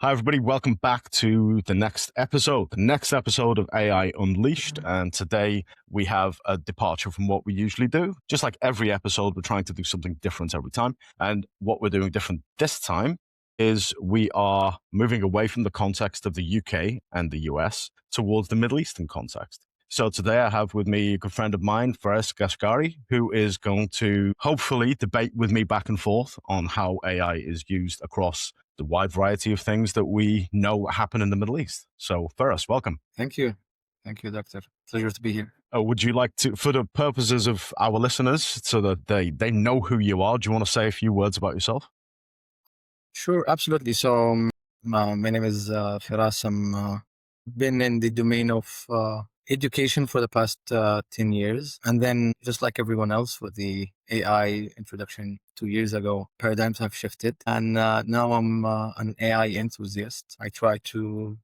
Hi, everybody. Welcome back to the next episode of AI Unleashed. And today we have a departure from what we usually do. Just like every episode, we're trying to do something different every time. And what we're doing different this time is we are moving away from the context of the UK and the US towards the Middle Eastern context. So today I have with me a good friend of mine, Feras Ghashgari, who is going to hopefully debate with me back and forth on how AI is used across the wide variety of things that we know happen in the Middle East. So Feras, welcome. Thank you. Thank you, Doctor. Pleasure to be here. Would you like to, for the purposes of our listeners, so that they know who you are, do you want to say a few words about yourself? Sure, absolutely. So my name is Feras. I'm been in the domain of education for the past 10 years. And then just like everyone else with the AI introduction 2 years ago, paradigms have shifted. And now I'm an AI enthusiast. I try to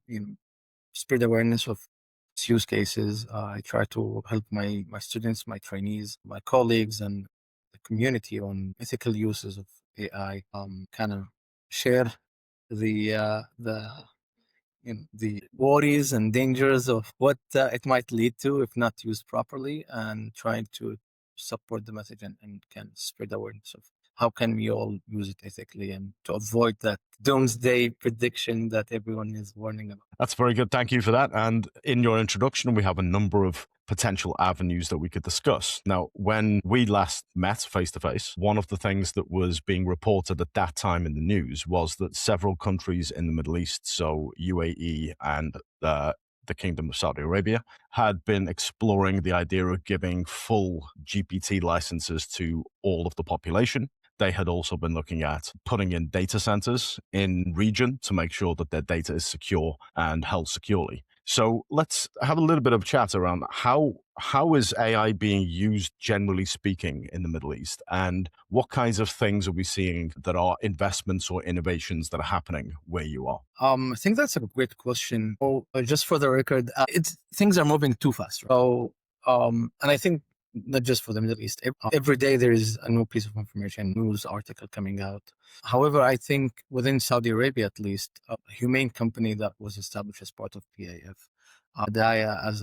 spread awareness of use cases. I try to help my students, my trainees, my colleagues, and the community on ethical uses of AI. Kind of share the worries and dangers of what it might lead to if not used properly, and trying to support the message and can spread awareness of how can we all use it ethically and to avoid that doomsday prediction that everyone is warning about. That's very good. Thank you for that. And in your introduction, we have a number of potential avenues that we could discuss. Now, when we last met face to face, one of the things that was being reported at that time in the news was that several countries in the Middle East, so UAE and the Kingdom of Saudi Arabia, had been exploring the idea of giving full GPT licenses to all of the population. They had also been looking at putting in data centers in region to make sure that their data is secure and held securely. So let's have a little bit of chat around how is AI being used, generally speaking, in the Middle East, and what kinds of things are we seeing that are investments or innovations that are happening where you are? I think that's a great question. Oh, just for the record, things are moving too fast. So, and I think not just for the Middle East. Every day there is a new piece of information, news article coming out. However, I think within Saudi Arabia, at least, a humane company that was established as part of PAF, Daya as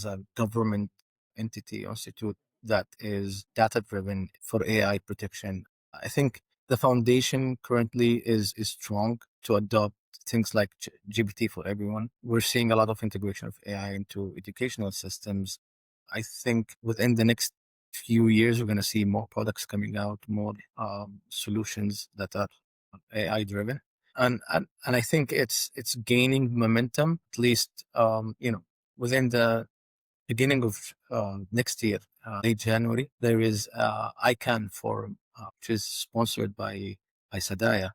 a government entity institute that is data driven for AI protection. I think the foundation currently is strong to adopt things like GPT for everyone. We're seeing a lot of integration of AI into educational systems. I think within the next few years, we're going to see more products coming out, more solutions that are AI driven, and I think it's gaining momentum. At least within the beginning of next year, late January, there is ICANN forum, which is sponsored by Sadaya,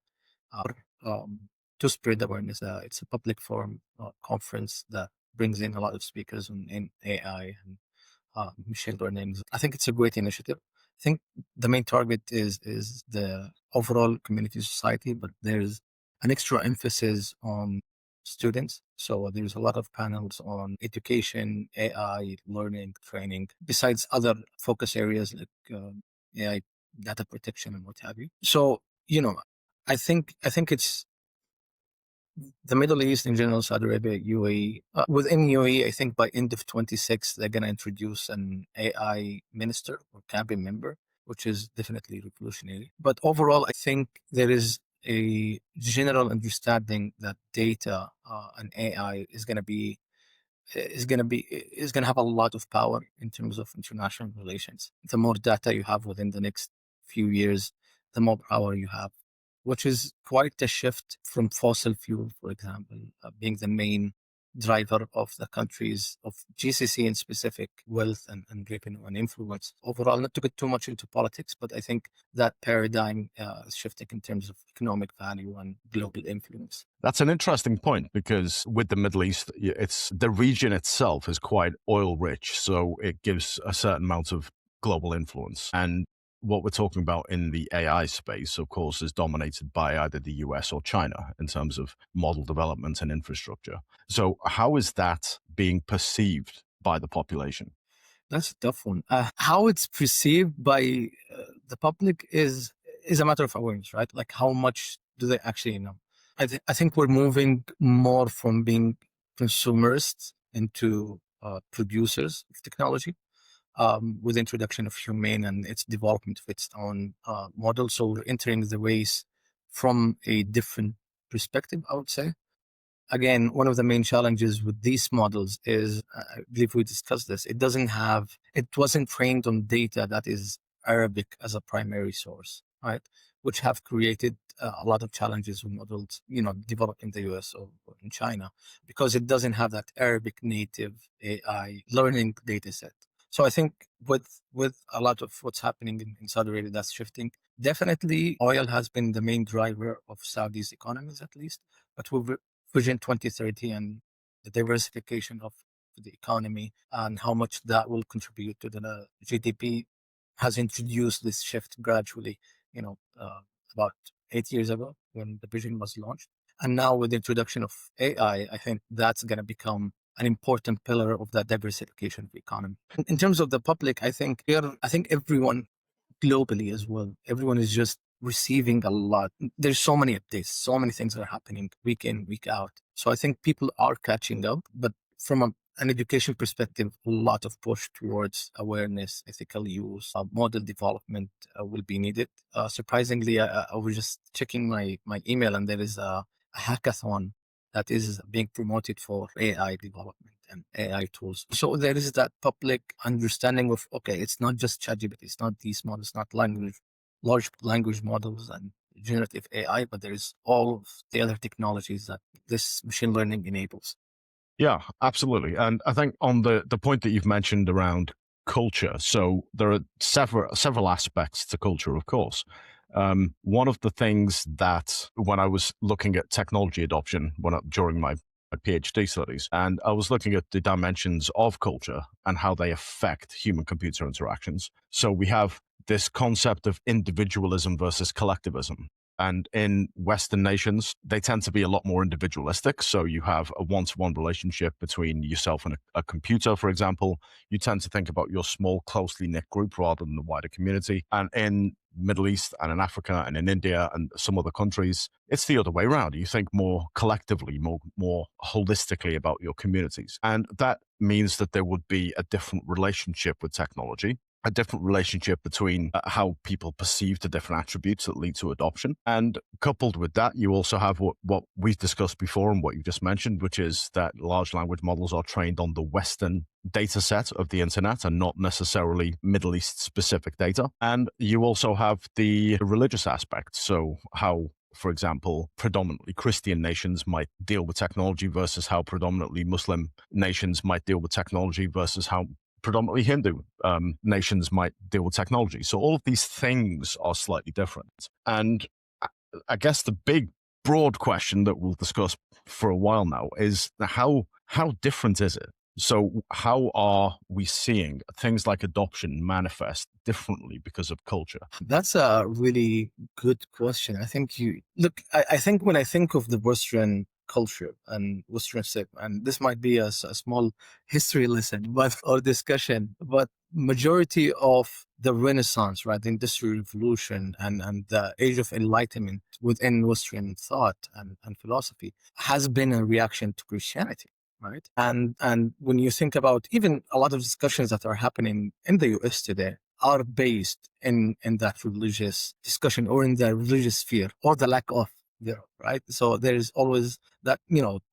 uh, um, to spread awareness. It's a public forum conference that brings in a lot of speakers in AI and machine learning. I think it's a great initiative. I think the main target is the overall community society, but there's an extra emphasis on students. So there's a lot of panels on education, AI, learning, training, besides other focus areas like AI, data protection, and what have you. So I think it's the Middle East in general, Saudi Arabia, UAE. Within UAE, I think by end of 26, they're going to introduce an AI minister or cabinet member, which is definitely revolutionary. But overall, I think there is a general understanding that data and AI is going to have a lot of power in terms of international relations. The more data you have within the next few years, the more power you have, which is quite a shift from fossil fuel, for example, being the main driver of the countries of GCC in specific wealth and revenue and influence. Overall, not to get too much into politics, but I think that paradigm is shifting in terms of economic value and global influence. That's an interesting point because with the Middle East, it's the region itself is quite oil rich, so it gives a certain amount of global influence. And what we're talking about in the AI space, of course, is dominated by either the US or China in terms of model development and infrastructure. So how is that being perceived by the population? That's a tough one. How it's perceived by the public is a matter of awareness, right? Like how much do they actually know? I think we're moving more from being consumerists into producers of technology, with the introduction of humane and its development of its own model. So we're entering the race from a different perspective, I would say. Again, one of the main challenges with these models is, I believe we discussed this, it wasn't trained on data that is Arabic as a primary source, right? Which have created a lot of challenges with models, developed in the US or in China, because it doesn't have that Arabic native AI learning data set. So I think with a lot of what's happening in Saudi Arabia, that's shifting. Definitely, oil has been the main driver of Saudi's economies, at least. But with Vision 2030 and the diversification of the economy and how much that will contribute to the GDP has introduced this shift gradually, about 8 years ago when the vision was launched. And now with the introduction of AI, I think that's going to become an important pillar of that diversification of the economy. In terms of the public, I think everyone globally as well, everyone is just receiving a lot. There's so many updates, so many things are happening week in, week out. So I think people are catching up, but from an education perspective, a lot of push towards awareness, ethical use, model development will be needed. Surprisingly, I was just checking my email, and there is a hackathon that is being promoted for AI development and AI tools. So there is that public understanding of, okay, it's not just ChatGPT, it's not these models, not large language models and generative AI, but there is all of the other technologies that this machine learning enables. Yeah, absolutely. And I think on the point that you've mentioned around culture, so there are several aspects to culture, of course. One of the things that when I was looking at technology adoption during my PhD studies, and I was looking at the dimensions of culture and how they affect human computer interactions. So we have this concept of individualism versus collectivism. And in Western nations, they tend to be a lot more individualistic. So you have a one-to-one relationship between yourself and a computer, for example. You tend to think about your small, closely knit group rather than the wider community. And in Middle East and in Africa and in India and some other countries, it's the other way around. You think more collectively, more holistically about your communities. And that means that there would be a different relationship with technology, a different relationship between how people perceive the different attributes that lead to adoption. And coupled with that, you also have what we've discussed before and what you just mentioned, which is that large language models are trained on the Western data set of the internet and not necessarily Middle East specific data. And you also have the religious aspect. So how, for example, predominantly Christian nations might deal with technology versus how predominantly Muslim nations might deal with technology versus how predominantly Hindu nations might deal with technology. So all of these things are slightly different. And I guess the big, broad question that we'll discuss for a while now is how different is it? So how are we seeing things like adoption manifest differently because of culture? That's a really good question. I think when I think of the Western culture and Western sect, and this might be a small history lesson, but or discussion, but majority of the Renaissance, right, the Industrial Revolution and the Age of Enlightenment within Western thought and philosophy has been a reaction to Christianity. Right. And when you think about even a lot of discussions that are happening in the US today are based in that religious discussion or in the religious sphere or the lack of there, right? So there is always that,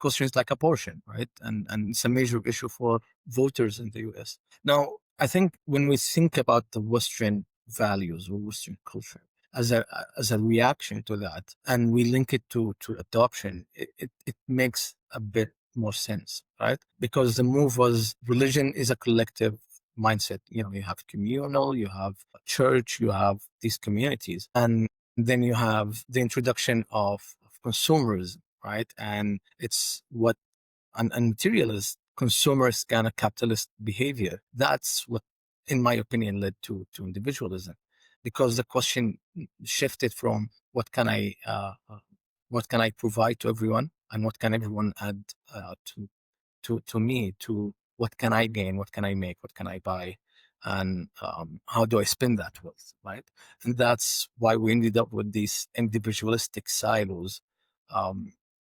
questions like abortion, right? And it's a major issue for voters in the US. Now, I think when we think about the Western values or Western culture as a reaction to that, and we link it to adoption, it makes a bit more sense, right? Because the move was religion is a collective mindset. You have communal, you have church, you have these communities, and then you have the introduction of consumerism, right? And it's what an materialist, consumerist kind of capitalist behavior. That's what, in my opinion, led to individualism, because the question shifted from what can I provide to everyone, and what can everyone add to me, to what can I gain, what can I make, what can I buy, and how do I spend that wealth, right? And that's why we ended up with these individualistic silos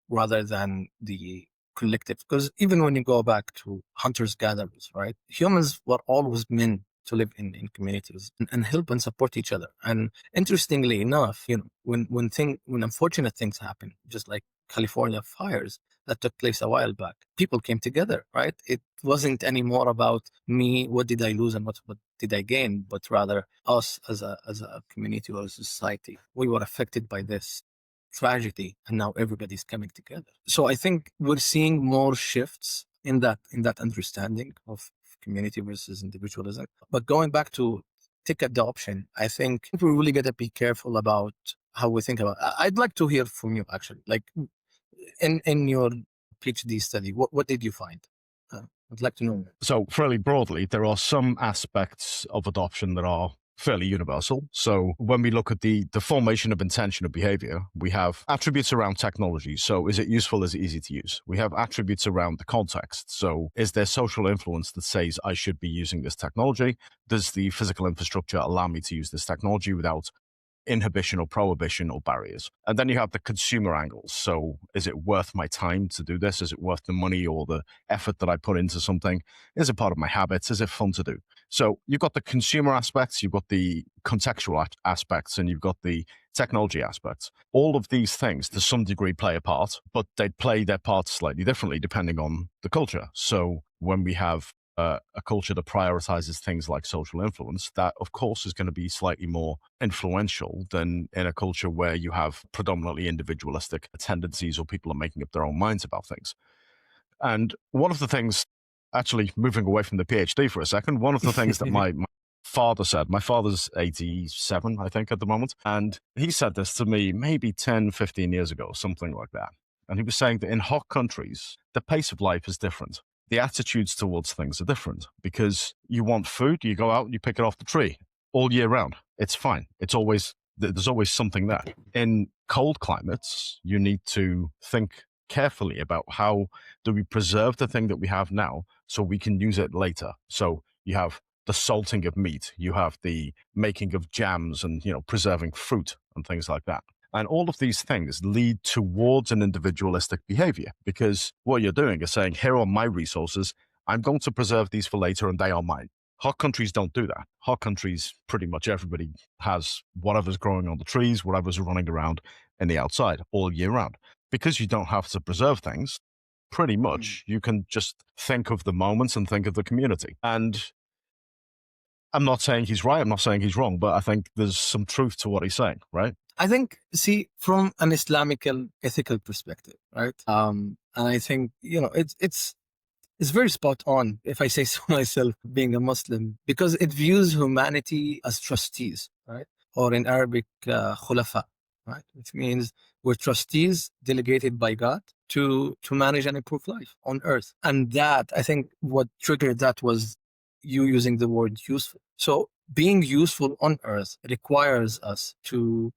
rather than the collective. Because even when you go back to hunters gatherers, right, humans were always meant to live in communities and help and support each other. And interestingly enough, when unfortunate things happen, just like California fires that took place a while back, people came together, right? It wasn't anymore about me, what did I lose and what did I gain, but rather us as a community or a society. We were affected by this tragedy, and now everybody's coming together. So I think we're seeing more shifts in that understanding of community versus individualism. But going back to tech adoption, I think we really got to be careful about how we think about. I'd like to hear from you, actually, like in your PhD study, what did you find? I'd like to know. So, fairly broadly, there are some aspects of adoption that are fairly universal. So when we look at the formation of intention of behavior, we have attributes around technology. So is it useful? Is it easy to use? We have attributes around the context. So is there social influence that says I should be using this technology? Does the physical infrastructure allow me to use this technology without inhibition or prohibition or barriers? And then you have the consumer angles. So is it worth my time to do this? Is it worth the money or the effort that I put into something? Is it part of my habits? Is it fun to do? So you've got the consumer aspects, you've got the contextual aspects, and you've got the technology aspects. All of these things to some degree play a part, but they play their part slightly differently depending on the culture. So when we have a culture that prioritizes things like social influence, that of course is going to be slightly more influential than in a culture where you have predominantly individualistic tendencies or people are making up their own minds about things. And one of the things, actually moving away from the PhD for a second, one of the things that my father said, my father's 87, I think, at the moment, and he said this to me maybe 10, 15 years ago, something like that. And he was saying that in hot countries, the pace of life is different. The attitudes towards things are different because you want food, you go out and you pick it off the tree all year round. It's fine. There's always something there. In cold climates, you need to think carefully about how do we preserve the thing that we have now so we can use it later. So you have the salting of meat, you have the making of jams and, preserving fruit and things like that. And all of these things lead towards an individualistic behavior because what you're doing is saying, here are my resources. I'm going to preserve these for later and they are mine. Hot countries don't do that. Hot countries, pretty much everybody has whatever's growing on the trees, whatever's running around in the outside all year round. Because you don't have to preserve things, pretty much you can just think of the moments and think of the community. And I'm not saying he's right, I'm not saying he's wrong, but I think there's some truth to what he's saying, right? I think, from an Islamic ethical perspective, right? And I think, it's very spot on, if I say so myself, being a Muslim, because it views humanity as trustees, right? Or in Arabic, khulafa, right? Which means we're trustees delegated by God to manage and improve life on earth. And that, I think what triggered that was you using the word useful. So being useful on earth requires us to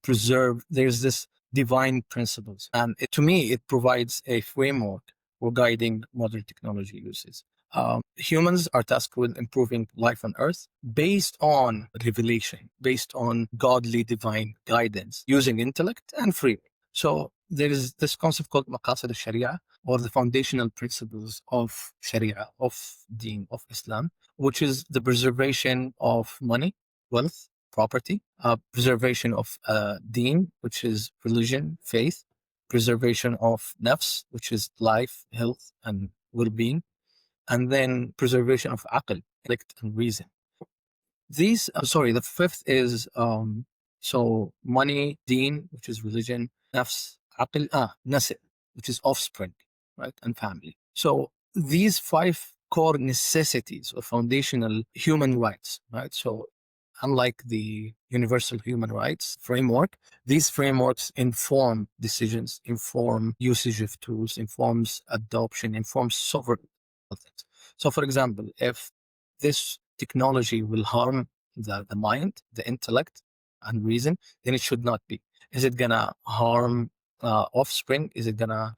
preserve, there's this divine principles. And to me, it provides a framework for guiding modern technology uses. Humans are tasked with improving life on earth based on revelation, based on godly divine guidance, using intellect and free will. So there is this concept called maqasid al-sharia, or the foundational principles of sharia, of deen, of Islam, which is the preservation of money, wealth, property, preservation of deen, which is religion, faith, preservation of nafs, which is life, health, and well-being, and then preservation of aql, intellect and reason. The fifth is so money, deen, which is religion, nafs, aql, nasl, which is offspring, right, and family. So these 5 core necessities or foundational human rights, right? So unlike the universal human rights framework, these frameworks inform decisions, inform usage of tools, informs adoption, informs sovereignty. So, for example, if this technology will harm the mind, the intellect, and reason, then it should not be. Is it gonna harm offspring? Is it gonna,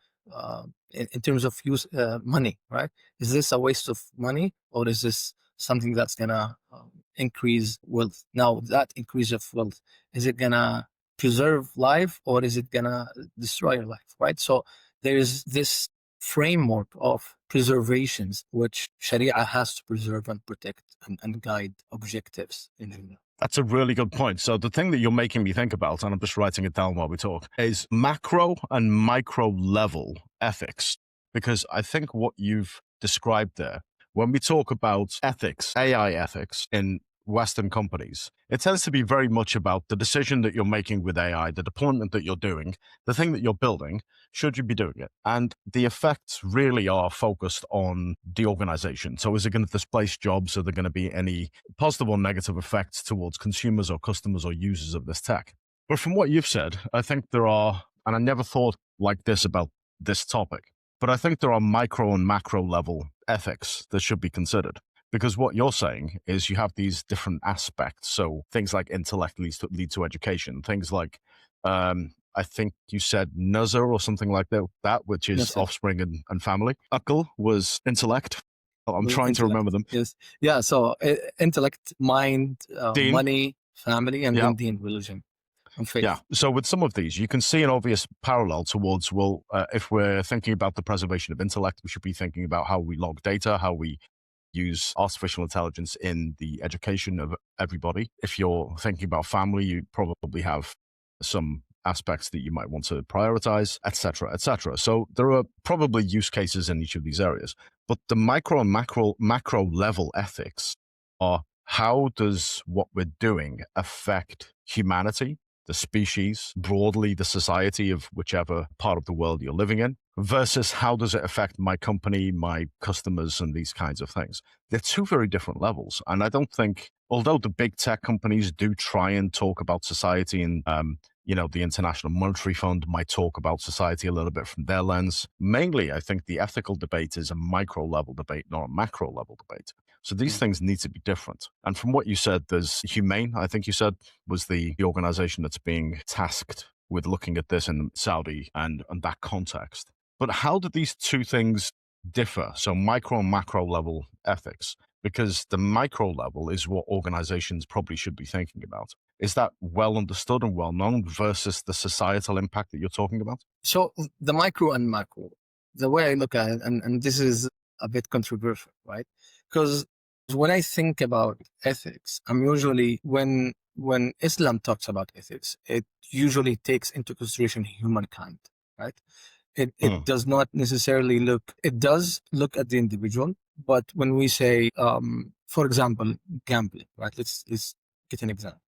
in terms of use, money, right? Is this a waste of money, or is this something that's gonna increase wealth? Now, that increase of wealth, is it gonna preserve life or is it gonna destroy your life, right? So there is this framework of preservations which Sharia has to preserve and protect and guide objectives in general. That's a really good point. So the thing that you're making me think about, and I'm just writing it down while we talk, is macro and micro level ethics. Because I think what you've described there, when we talk about ethics, AI ethics in Western companies, it tends to be very much about the decision that you're making with AI, the deployment that you're doing, the thing that you're building, should you be doing it? And the effects really are focused on the organization. So is it going to displace jobs? Are there going to be any positive or negative effects towards consumers or customers or users of this tech? But from what you've said, I think there are, and I never thought like this about this topic, but I think there are micro and macro level ethics that should be considered. Because what you're saying is you have these different aspects. So things like intellect lead to education. Things like, I think you said nazar or something like that, which is Yes, sir. offspring and family. Akal was intellect. I'm trying to remember them. Yes. Yeah. So intellect, mind, Deen. money, family, and Yeah. then deen, religion, and faith. Yeah. So with some of these, you can see an obvious parallel towards, well, if we're thinking about the preservation of intellect, we should be thinking about how we log data, how we use artificial intelligence in the education of everybody. If you're thinking about family, you probably have some aspects that you might want to prioritize, etc., etc. So there are probably use cases in each of these areas. But the micro and macro level ethics are, how does what we're doing affect humanity, the species, broadly the society of whichever part of the world you're living in, versus how does it affect my company, my customers, and these kinds of things. They're two very different levels. And I don't think, although the big tech companies do try and talk about society, and the International Monetary Fund might talk about society a little bit from their lens, mainly I think the ethical debate is a micro level debate, not a macro level debate. So these things need to be different. And from what you said, there's Humane, I think you said, was the organization that's being tasked with looking at this in Saudi and that context. But how do these two things differ? So micro and macro level ethics, because the micro level is what organizations probably should be thinking about. Is that well understood and well known versus the societal impact that you're talking about? So the micro and macro, the way I look at it, and this is a bit controversial, right? Because when I think about ethics, I'm usually, when Islam talks about ethics, it usually takes into consideration humankind, right? It does not necessarily look, it does look at the individual, but when we say, for example, gambling, right? Let's get an example.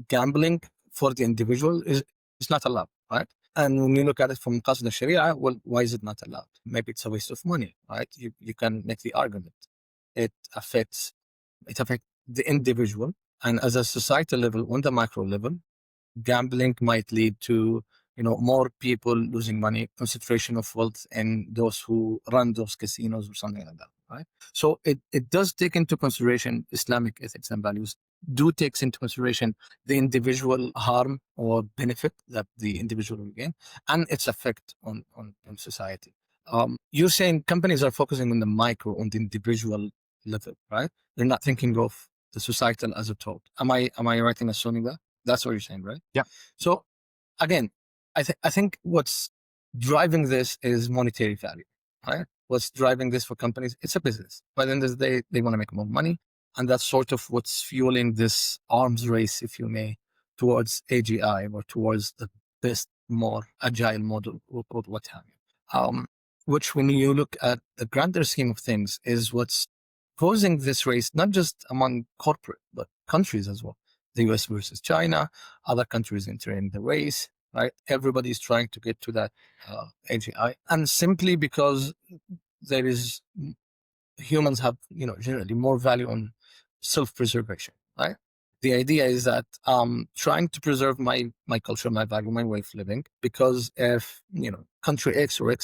Gambling for the individual is not allowed, right? And when you look at it from Qasd Sharia, well, why is it not allowed? Maybe it's a waste of money, right? You can make the argument. It affects the individual, and as a societal level, on the macro level, gambling might lead to more people losing money, concentration of wealth in those who run those casinos or something like that, right? So it does take into consideration Islamic ethics and values, do takes into consideration the individual harm or benefit that the individual will gain and its effect on society. You're saying companies are focusing on the micro, on the individual level, right? They're not thinking of the societal as a total. Am I right in assuming that? That's what you're saying, right? Yeah. So again, I think what's driving this is monetary value, right? What's driving this for companies? It's a business. By the end of the day, they want to make more money. And that's sort of what's fueling this arms race, if you may, towards AGI or towards the best, more agile model or what have you. Which when you look at the grander scheme of things is what's causing this race, not just among corporate, but countries as well. The US versus China, other countries entering the race, right? Everybody's trying to get to that AGI. And simply because there is, humans have, generally more value on self-preservation, right? The idea is that trying to preserve my culture, my value, my way of living, because if, country X or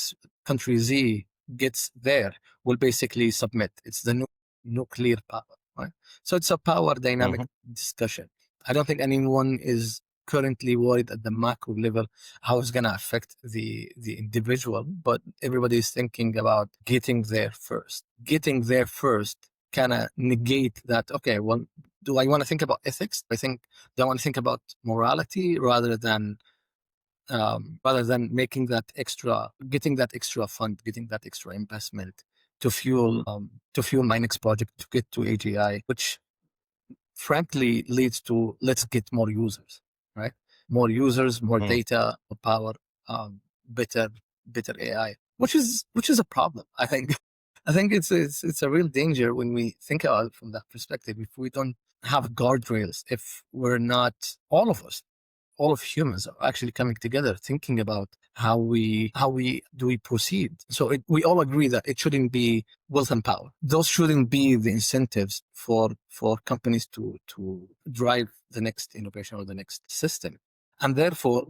country Z gets there, will basically submit. It's the nuclear power, right? So it's a power dynamic discussion. I don't think anyone is currently worried at the macro level how it's going to affect the individual, but everybody is thinking about getting there first. Getting there first kind of negate that, okay, well, do I want to think about ethics? Do I want to think about morality rather than making that extra, getting that extra fund, getting that extra investment to fuel my next project to get to AGI, which frankly leads to let's get more users, right? More users, more data, more power, better AI, which is a problem. I think it's a real danger when we think about it from that perspective. If we don't have guardrails, if we're not, all of humans are actually coming together, thinking about how we proceed. So we all agree that it shouldn't be wealth and power. Those shouldn't be the incentives for companies to drive the next innovation or the next system. And therefore,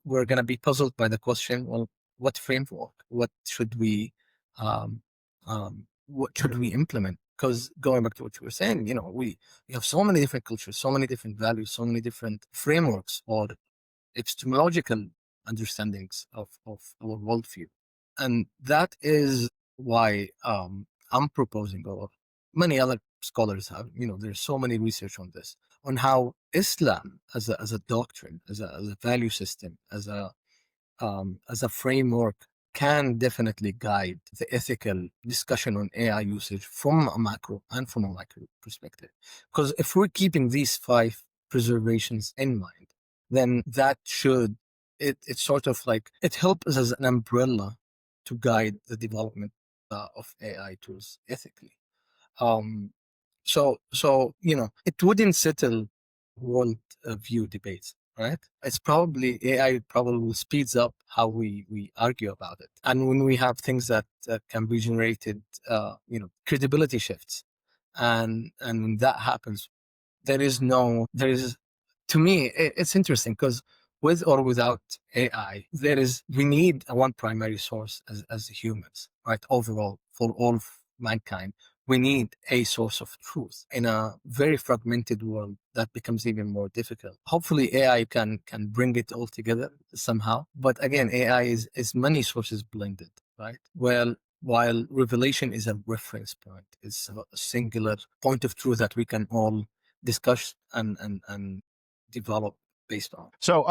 we're going to be puzzled by the question: well, what framework? What should we implement? Because going back to what you were saying, we have so many different cultures, so many different values, so many different frameworks or epistemological understandings of our worldview. And that is why I'm proposing, or many other scholars have, there's so many research on this, on how Islam as a doctrine, as a value system, as a framework can definitely guide the ethical discussion on AI usage from a macro and from a micro perspective. Because if we're keeping these 5 preservations in mind, then that should, it's sort of like, it helps as an umbrella to guide the development of AI tools ethically. So it wouldn't settle world view debates, right? It's probably, AI probably speeds up how we argue about it. And when we have things that can be generated, credibility shifts. And when that happens, to me, it's interesting because with or without AI, we need one primary source as humans, right? Overall, for all of mankind, we need a source of truth. In a very fragmented world, that becomes even more difficult. Hopefully, AI can bring it all together somehow. But again, AI is many sources blended, right? Well, while revelation is a reference point, it's a singular point of truth that we can all discuss and develop based on. So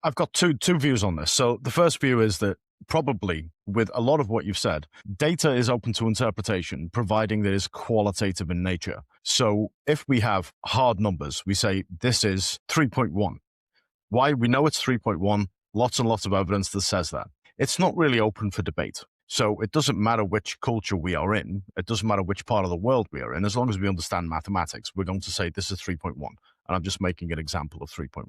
I've got two views on this. So the first view is that probably with a lot of what you've said, data is open to interpretation, providing that it is qualitative in nature. So if we have hard numbers, we say this is 3.1. Why? We know it's 3.1. Lots and lots of evidence that says that. It's not really open for debate. So it doesn't matter which culture we are in. It doesn't matter which part of the world we are in. As long as we understand mathematics, we're going to say this is 3.1. And I'm just making an example of 3.1.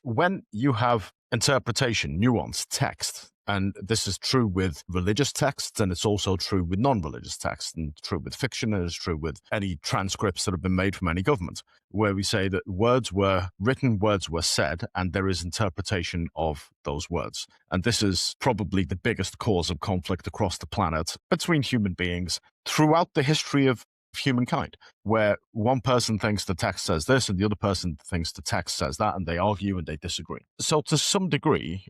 When you have interpretation, nuance, text, and this is true with religious texts, and it's also true with non-religious texts, and true with fiction, and it's true with any transcripts that have been made from any government, where we say that words were written, words were said, and there is interpretation of those words. And this is probably the biggest cause of conflict across the planet between human beings throughout the history of humankind, where one person thinks the text says this and the other person thinks the text says that, and they argue and they disagree. So to some degree,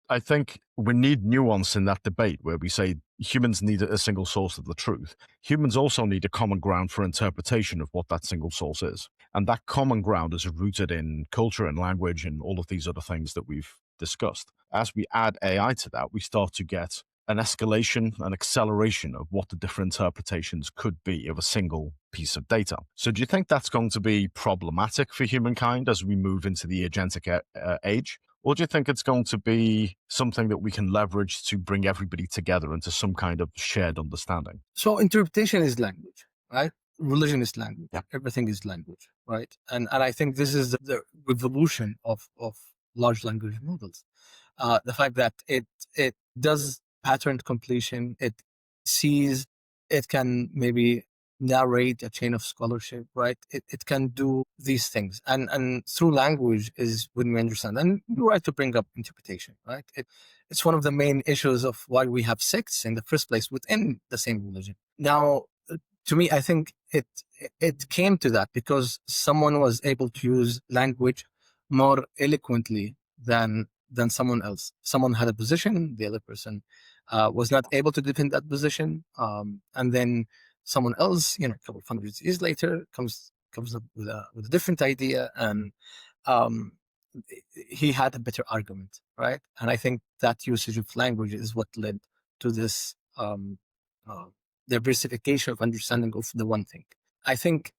I think we need nuance in that debate where we say humans need a single source of the truth. Humans also need a common ground for interpretation of what that single source is. And that common ground is rooted in culture and language and all of these other things that we've discussed. As we add AI to that, we start to get an escalation, an acceleration of what the different interpretations could be of a single piece of data. So do you think that's going to be problematic for humankind as we move into the agentic age? Or do you think it's going to be something that we can leverage to bring everybody together into some kind of shared understanding? So interpretation is language, right? Religion is language. Yeah. Everything is language, right? And I think this is the revolution of large language models. The fact that it does pattern completion, it can maybe narrate a chain of scholarship, right? It can do these things. And through language is when we understand. And you're right to bring up interpretation, right? It's one of the main issues of why we have sects in the first place within the same religion. Now, to me, I think it came to that because someone was able to use language more eloquently than someone else. Someone had a position, the other person was not able to defend that position. And then someone else, a couple of hundred years later, comes comes up with a different idea, and um, he had a better argument, right? And I think that usage of language is what led to this uh, diversification of understanding of the one thing. I think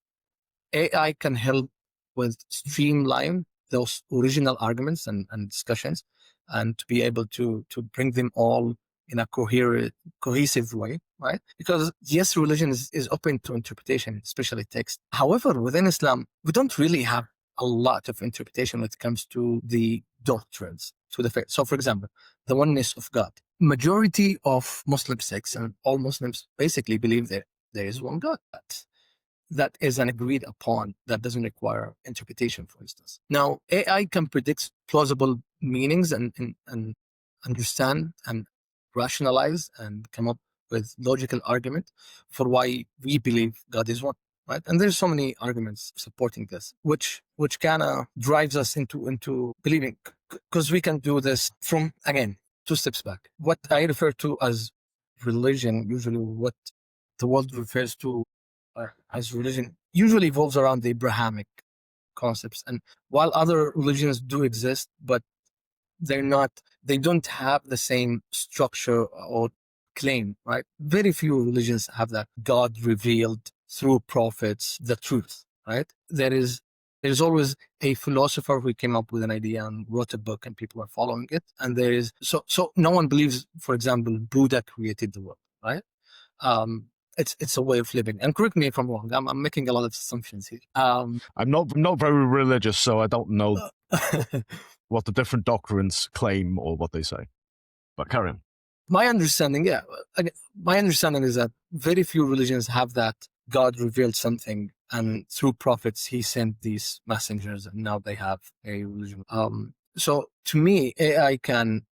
AI can help with streamline those original arguments and discussions, and to be able to bring them all in a cohesive way, right? Because yes, religion is open to interpretation, especially text. However, within Islam, we don't really have a lot of interpretation when it comes to the doctrines, to the faith. So, for example, the oneness of God. Majority of Muslim sects and all Muslims basically believe that there is one God. That is an agreed upon, that doesn't require interpretation, for instance. Now, AI can predict plausible meanings and understand and rationalize and come up with logical argument for why we believe God is one, right? And there's so many arguments supporting this, which kind of drives us into believing, because we can do this from, again, 2 steps back. What I refer to as religion, usually what the world refers to as religion, usually evolves around the Abrahamic concepts. And while other religions do exist, but they don't have the same structure or claim, right? Very few religions have that God revealed through prophets the truth, right? There's always a philosopher who came up with an idea and wrote a book and people are following it. And there is, so no one believes, for example, Buddha created the world, right? It's a way of living. And correct me if I'm wrong. I'm making a lot of assumptions here. I'm not very religious, so I don't know what the different doctrines claim or what they say. But carry on. My understanding is that very few religions have that God revealed something, and through prophets he sent these messengers, and now they have a religion. So to me, AI can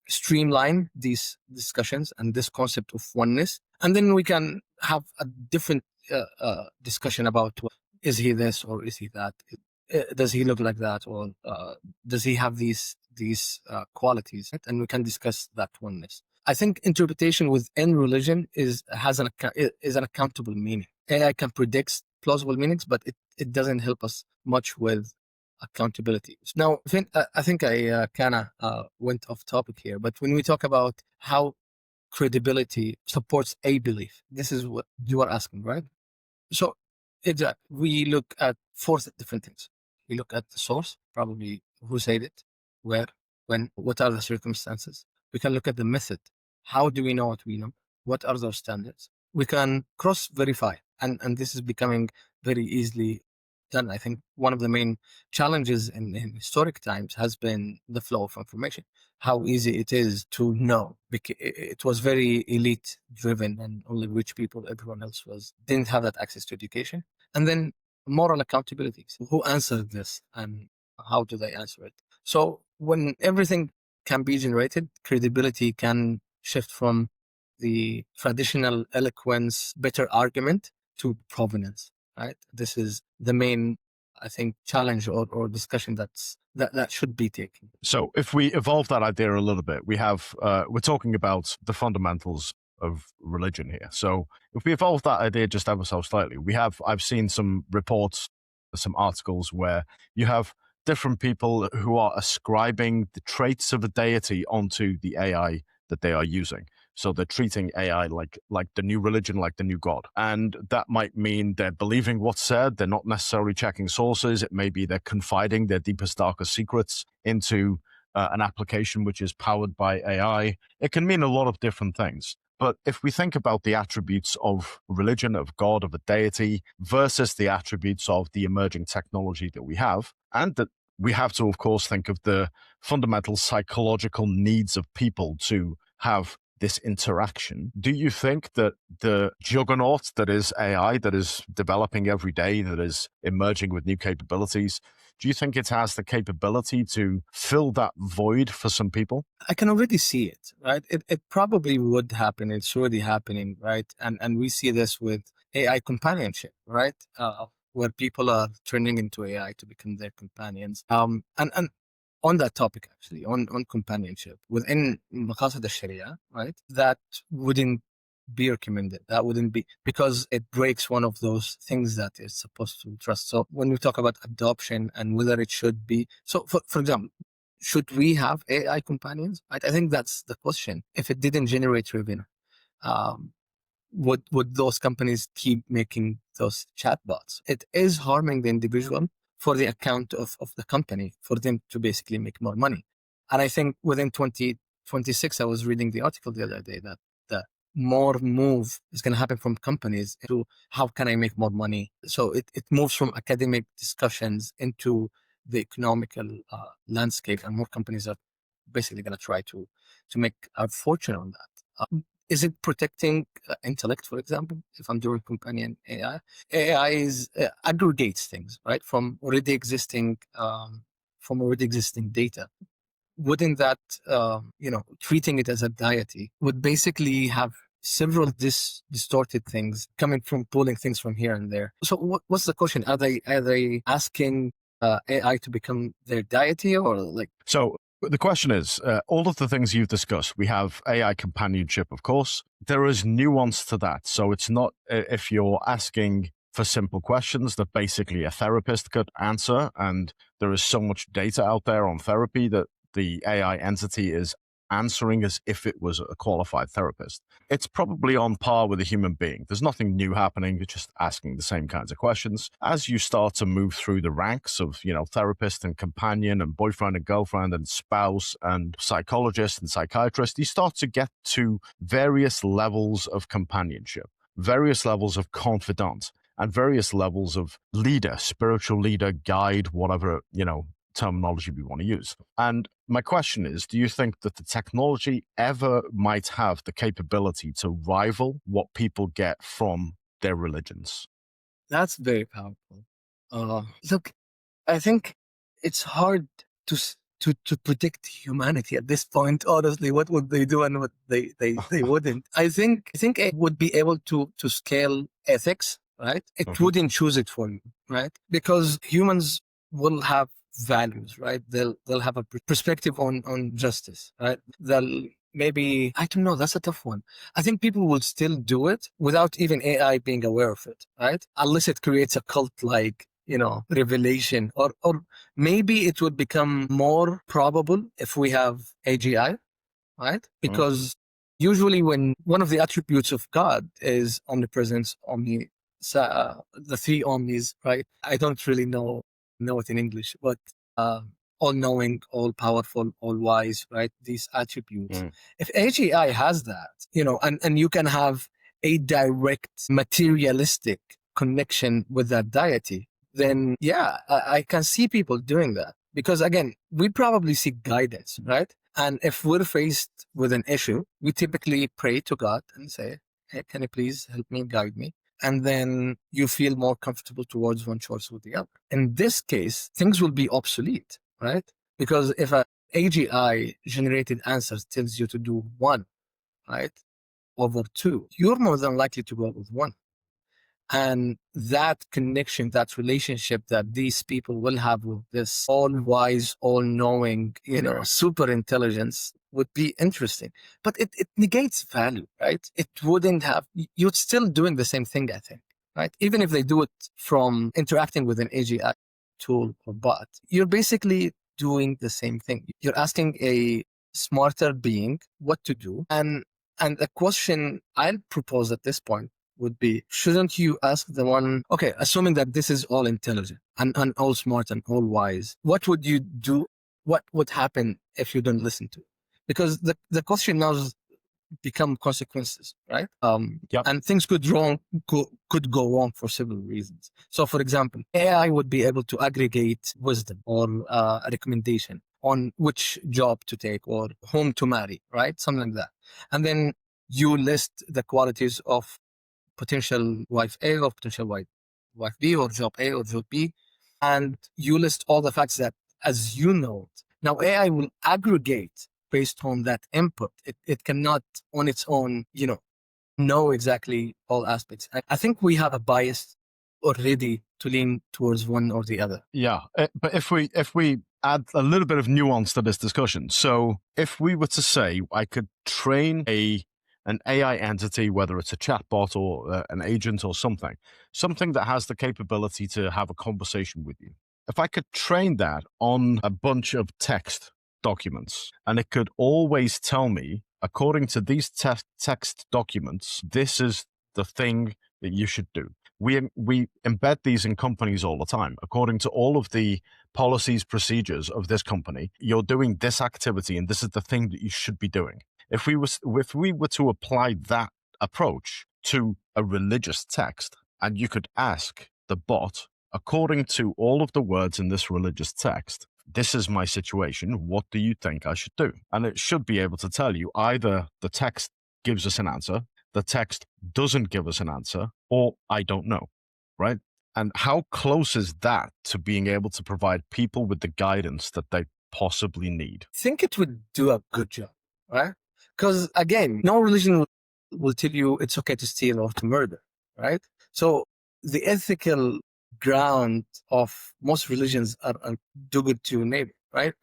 streamline these discussions and this concept of oneness, and then we can have a different discussion about, is he this or is he that? Does he look like that, or does he have these qualities? And we can discuss that oneness. I think interpretation within religion is an accountable meaning. AI can predict plausible meanings, but it doesn't help us much with accountability. Now, I think I kind of went off topic here, but when we talk about how credibility supports a belief, this is what you are asking, right? So we look at 4 different things. We look at the source, probably who said it, where, when, what are the circumstances. We can look at the method. How do we know what we know? What are those standards? We can cross-verify, and this is becoming very easily done. I think one of the main challenges in historic times has been the flow of information. How easy it is to know. It was very elite driven, and only rich people, everyone else didn't have that access to education. And then moral accountability. So who answered this and how do they answer it? So when everything can be generated, credibility can shift from the traditional eloquence, better argument, to provenance, right? This is the main, I think, challenge or discussion that should be taken. So if we evolve that idea a little bit, we're talking about the fundamentals of religion here. So if we evolve that idea just ever so slightly, I've seen some reports, some articles where you have different people who are ascribing the traits of a deity onto the AI that they are using. So they're treating AI like the new religion, like the new God. And that might mean they're believing what's said. They're not necessarily checking sources. It may be they're confiding their deepest, darkest secrets into an application which is powered by AI. It can mean a lot of different things. But if we think about the attributes of religion, of God, of a deity, versus the attributes of the emerging technology that we have, and that we have to, of course, think of the fundamental psychological needs of people to have this interaction. Do you think that the juggernaut that is AI, that is developing every day, that is emerging with new capabilities, do you think it has the capability to fill that void for some people? I can already see it, right? It probably would happen. It's already happening, right? And we see this with AI companionship, right? Where people are turning into AI to become their companions. And on that topic, actually, on companionship within Maqasid al-Sharia, right? That wouldn't be recommended. That wouldn't be, because it breaks one of those things that it's supposed to trust. So when we talk about adoption and whether it should be, so for example, should we have AI companions? I think that's the question. If it didn't generate revenue, um, would those companies keep making those chatbots? It is harming the individual for the account of the company, for them to basically make more money. And I think within 2026, I was reading the article the other day that the more move is going to happen from companies to how can I make more money? So it moves from academic discussions into the economical landscape, and more companies are basically going to try to make a fortune on that. Is it protecting intellect, for example? If I'm doing companion AI is aggregates things, right, from already existing data. Wouldn't that, treating it as a deity would basically have several distorted things coming from pulling things from here and there. So what's the question? Are they asking AI to become their deity, or like? So the question is, all of the things you've discussed, we have AI companionship, of course. There is nuance to that. So it's not, if you're asking for simple questions that basically a therapist could answer, and there is so much data out there on therapy that the AI entity is answering as if it was a qualified therapist. It's probably on par with a human being. There's nothing new happening. You're just asking the same kinds of questions. As you start to move through the ranks of, therapist and companion and boyfriend and girlfriend and spouse and psychologist and psychiatrist, you start to get to various levels of companionship, various levels of confidant, and various levels of leader, spiritual leader, guide, whatever, terminology we want to use. And my question is, do you think that the technology ever might have the capability to rival what people get from their religions? That's very powerful. Look, I think it's hard to predict humanity at this point. Honestly, what would they do and what they wouldn't? I think it would be able to scale ethics, right? It wouldn't choose it for you, right? Because humans will have values, right? They'll have a perspective on justice, right? They'll maybe, I don't know, that's a tough one. I think people will still do it without even AI being aware of it, right? Unless it creates a cult-like, revelation, or maybe it would become more probable if we have AGI, right? Because usually when one of the attributes of God is omnipresence, the three omnis, right? I don't really know it in English, but all-knowing, all-powerful, all-wise, right? These attributes. If AGI has that, and you can have a direct materialistic connection with that deity, then yeah, I can see people doing that. Because again, we probably seek guidance, right? And if we're faced with an issue, we typically pray to God and say, hey, can you please help me, guide me? And then you feel more comfortable towards one choice or the other. In this case, things will be obsolete, right? Because if a AGI generated answers tells you to do one, right, over two, you're more than likely to go with one. And that connection, that relationship that these people will have with this all-wise, all-knowing, super intelligence would be interesting. But it negates value, right? It wouldn't have, you're still doing the same thing, I think, right? Even if they do it from interacting with an AGI tool or bot, you're basically doing the same thing. You're asking a smarter being what to do. And the question I'll propose at this point would be, shouldn't you ask the one, okay, assuming that this is all intelligent and all smart and all wise, what would you do? What would happen if you don't listen to it? Because the question now has become consequences, right? And things could go wrong for several reasons. So for example, AI would be able to aggregate wisdom or a recommendation on which job to take or whom to marry, right? Something like that. And then you list the qualities of potential wife A or potential wife B, or job A or job B, and you list all the facts that, as you know, now AI will aggregate based on that input. It cannot on its own, know exactly all aspects. I think we have a bias already to lean towards one or the other. Yeah, but if we add a little bit of nuance to this discussion, so if we were to say I could train a an AI entity, whether it's a chatbot or an agent or something that has the capability to have a conversation with you. If I could train that on a bunch of text documents, and it could always tell me, according to these text documents, this is the thing that you should do. We embed these in companies all the time. According to all of the policies, procedures of this company, you're doing this activity, and this is the thing that you should be doing. If we were to apply that approach to a religious text, and you could ask the bot, according to all of the words in this religious text, this is my situation. What do you think I should do? And it should be able to tell you either the text gives us an answer, the text doesn't give us an answer, or I don't know, right? And how close is that to being able to provide people with the guidance that they possibly need? I think it would do a good job, right? Because again, no religion will tell you it's okay to steal or to murder, right? So the ethical ground of most religions are do good to your neighbor, right?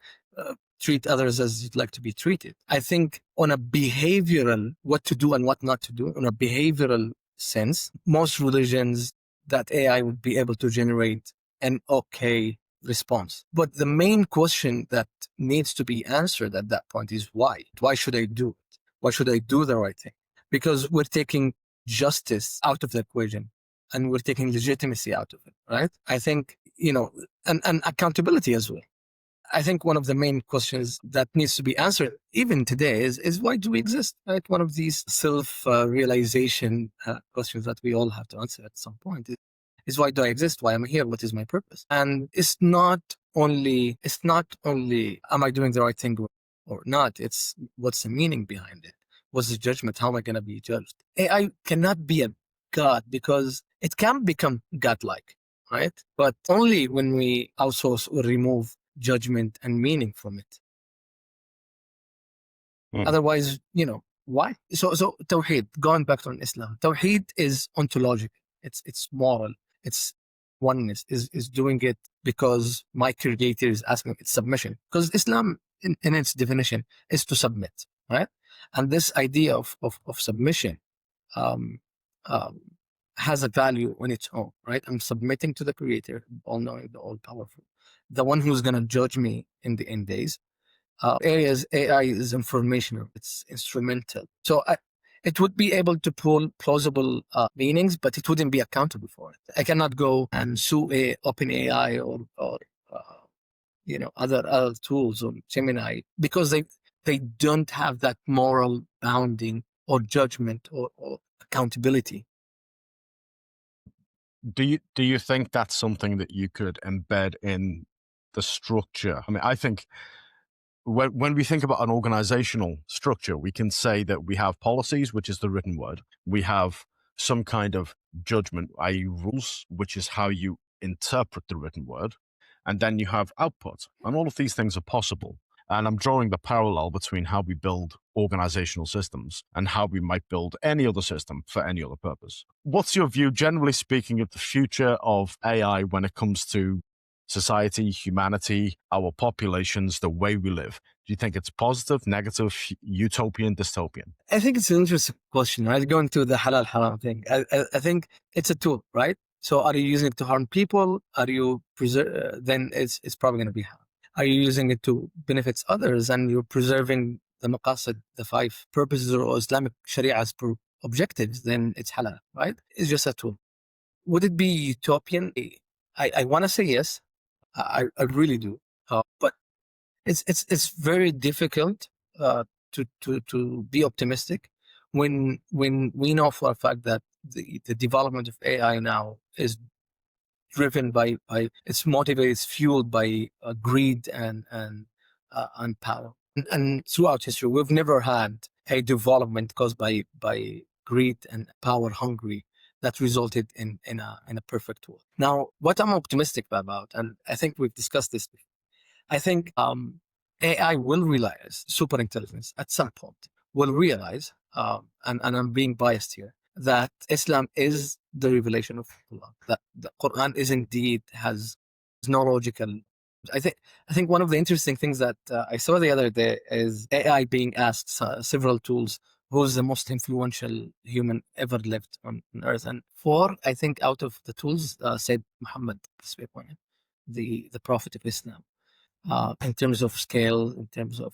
Treat others as you'd like to be treated. I think on a behavioral, what to do and what not to do, on a behavioral sense, most religions that AI would be able to generate an okay response. But the main question that needs to be answered at that point is why? Why should I do it? Why should I do the right thing? Because we're taking justice out of the equation and we're taking legitimacy out of it, right? I think, and accountability as well. I think one of the main questions that needs to be answered even today is why do we exist, right? One of these self-realization questions that we all have to answer at some point is why do I exist? Why am I here? What is my purpose? And it's not only am I doing the right thing or not? It's what's the meaning behind it? What's the judgment? How am I going to be judged? AI cannot be a god because it can become godlike, right? But only when we outsource or remove judgment and meaning from it. Otherwise, why? So Tawheed, going back to Islam, Tawheed is ontological. It's moral. It's oneness. Is doing it because my creator is asking. It's submission. Because Islam, in its definition, is to submit, right? And this idea of submission has a value on its own, right? I'm submitting to the creator, all-knowing, the all-powerful, the one who's going to judge me in the end days. Areas AI is informational, it's instrumental. So it would be able to pull plausible meanings, but it wouldn't be accountable for it. I cannot go and sue OpenAI or other tools or Gemini because they don't have that moral bounding or judgment or accountability. Do you think that's something that you could embed in the structure? I mean, I think when we think about an organizational structure, we can say that we have policies, which is the written word. We have some kind of judgment, i.e. rules, which is how you interpret the written word. And then you have output. And all of these things are possible. And I'm drawing the parallel between how we build organizational systems and how we might build any other system for any other purpose. What's your view, generally speaking, of the future of AI when it comes to society, humanity, our populations, the way we live? Do you think it's positive, negative, utopian, dystopian? I think it's an interesting question, right? Going to the halal haram thing. I think it's a tool, right? So are you using it to harm people? Are you then it's probably going to be harm. Are you using it to benefit others and you're preserving the maqasid, the 5 purposes or Islamic Sharia's objectives? Then it's halal, right? It's just a tool. Would it be utopian? I want to say yes. I really do. But it's very difficult to be optimistic when we know for a fact that the development of AI now is driven by it's motivated, it's fueled by greed and power. And throughout history, we've never had a development caused by greed and power hungry that resulted in a perfect world. Now, what I'm optimistic about, and I think we've discussed this before, I think AI will realize, super intelligence at some point will realize, and I'm being biased here, that Islam is the revelation of Allah, that the Quran is indeed has no logical. I think one of the interesting things that I saw the other day is AI being asked several tools who's the most influential human ever lived on Earth. And 4, I think, out of the tools, said Muhammad, peace be upon him, the Prophet of Islam, in terms of scale, in terms of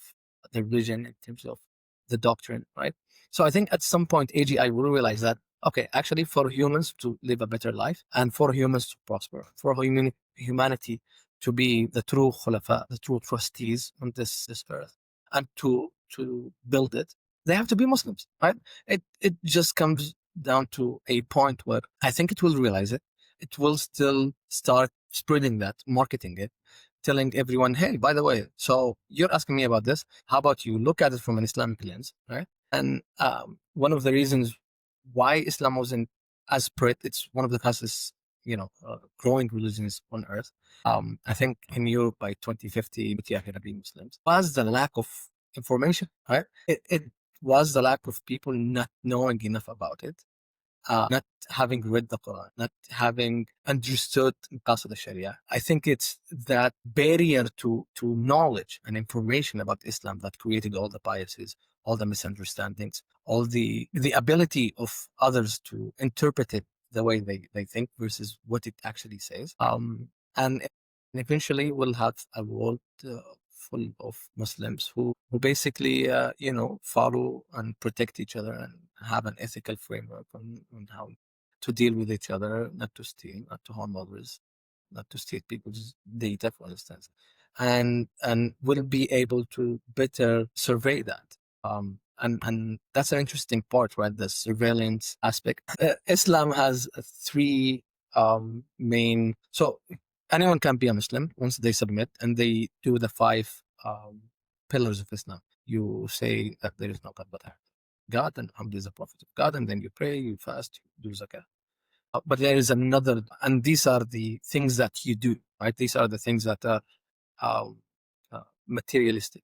the religion, in terms of the doctrine, right? So I think at some point AGI will realize that, okay, actually for humans to live a better life and for humans to prosper, for humanity to be the true khulafa, the true trustees on this earth, and to build it, they have to be Muslims, right? It just comes down to a point where I think it will realize it. It will still start spreading that, marketing it, telling everyone, hey, by the way, so you're asking me about this. How about you look at it from an Islamic lens, right? And one of the reasons why Islam wasn't as spread, it's one of the fastest, growing religions on earth. I think in Europe by 2050, there are going to be Muslims. Was the lack of information, right? It was the lack of people not knowing enough about it. Not having read the Quran, not having understood Qasid al-Sharia. I think it's that barrier to knowledge and information about Islam that created all the biases, all the misunderstandings, all the ability of others to interpret it the way they think versus what it actually says. And eventually we'll have a world full of Muslims who basically, follow and protect each other and have an ethical framework on how to deal with each other, not to steal, not to harm others, not to steal people's data, for instance, and will be able to better survey that. And that's an interesting part, right? The surveillance aspect. Islam has 3 main. So anyone can be a Muslim once they submit and they do the 5 pillars of Islam. You say that there is no God but God, and Muhammad is a prophet of God, and then you pray, you fast, you do zakah. But there is another, and these are the things that you do, right? These are the things that are materialistic,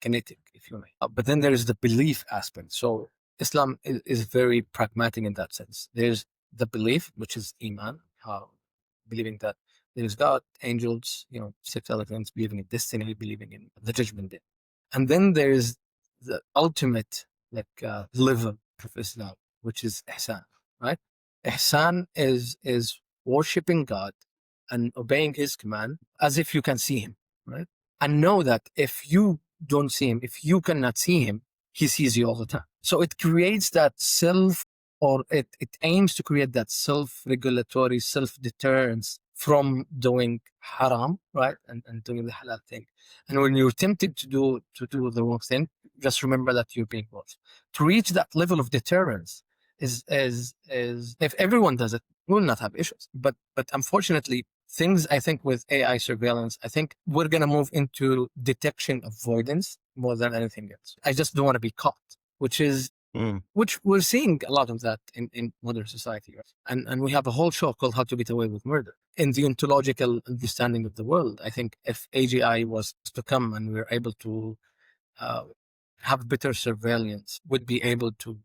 kinetic, if you may. But then there is the belief aspect. So Islam is very pragmatic in that sense. There's the belief, which is Iman, believing that there is God, angels, 6 elements, believing in destiny, believing in the judgment day. And then there is the ultimate level of Islam, which is ihsan, right? Ihsan is worshipping God and obeying his command as if you can see him, right? And know that if you don't see him, if you cannot see him, he sees you all the time. So it creates that it aims to create that self-regulatory, self-deterrence from doing haram, right? And doing the halal thing. And when you're tempted to do the wrong thing, just remember that you're being watched. To reach that level of deterrence is if everyone does it, we will not have issues. But unfortunately, things, I think, with AI surveillance, I think we're going to move into detection avoidance more than anything else. I just don't want to be caught, which we're seeing a lot of that in modern society. Right? And we have a whole show called How to Get Away with Murder. In the ontological understanding of the world, I think if AGI was to come and we're able to have better surveillance, would be able to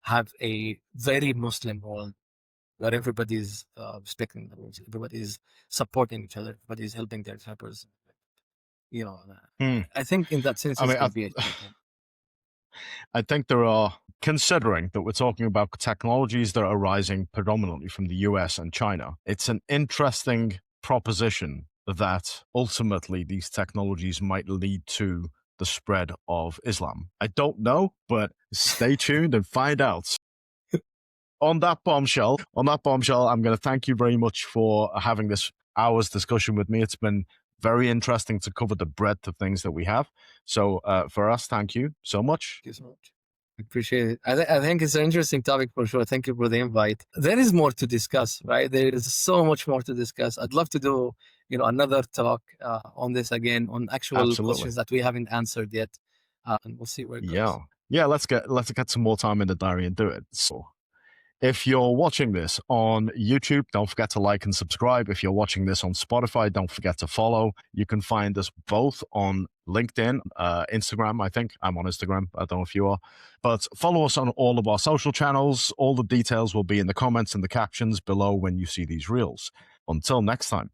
have a very Muslim world where everybody's respecting the rules, everybody's supporting each other, everybody's helping their neighbors. I think in that sense, it's going to be I think there are, considering that we're talking about technologies that are arising predominantly from the US and China, it's an interesting proposition that ultimately these technologies might lead to the spread of Islam. I don't know, but stay tuned and find out. On that bombshell, I'm going to thank you very much for having this hour's discussion with me. It's been very interesting to cover the breadth of things that we have. So for us, thank you so much. Thank you so much. I appreciate it. I think it's an interesting topic for sure. Thank you for the invite. There is more to discuss, right? There is so much more to discuss. I'd love to do, another talk on this again, on actual questions that we haven't answered yet. And we'll see where it goes. Yeah, let's get some more time in the diary and do it. So if you're watching this on YouTube, don't forget to like and subscribe. If you're watching this on Spotify, don't forget to follow. You can find us both on LinkedIn, Instagram. I think I'm on Instagram. I don't know if you are. But follow us on all of our social channels. All the details will be in the comments and the captions below when you see these reels. Until next time.